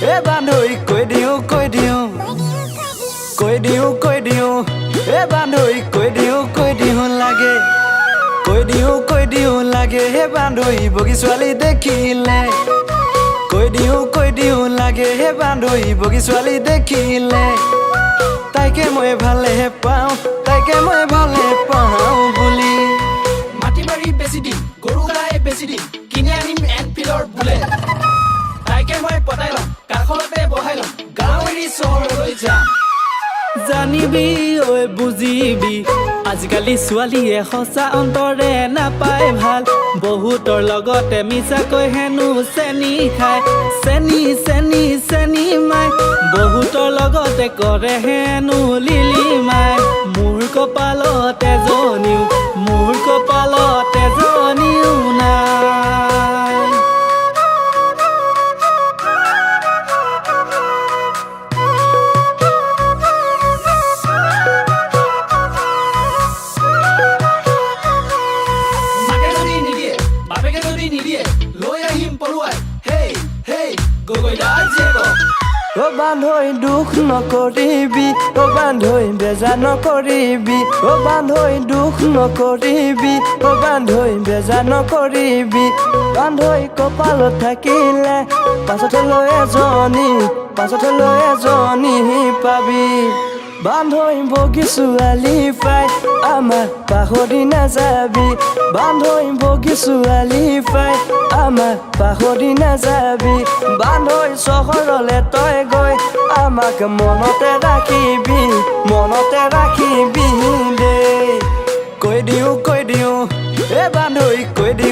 e bandoi koi diu koi diu e bandoi koi diu lage he bandoi bogi swali dekhile koi diu lage he bandoi bogi swali dekhile taike moi bhale pao buli mati mari besi din goru gae besi din kini anim Enfield bullet taike moi patailo kakholote bohailo gaaweri sohoroi jam জানিবি ঐ বুজিবি আজিকালি ছোৱালীয়ে সঁচা অন্তৰে নাপায় ভাল বহুতৰ লগতে মিছাকৈ হেনো চেনি খায় চেনি মাই বহুতৰ লগতে কৰে হেনো লিলি মাই মোৰ কপালতে জনিও নাই ও বান্ধৈ দুখ নকৰিবি ও বান্ধৈ বেজা নকৰিবি ও বান্ধৈ দুখ নকৰিবি ও বান্ধৈ বেজা নকৰিবি বান্ধৈ কপালত থাকিলে পাছতে লৈ এজনী পাবি বান্ধৈ বগী ছোৱালী পাই আমাৰ পাহৰি নাযাবি বান্ধৈ বগী ছোৱালী পাই আমাৰ পাহৰি নাযাবি বান্ধৈ চহৰলে তই গৈ আমাক মনতে ৰাখিবি দে কৈ দিও এ বান্ধৈ কৈ দিও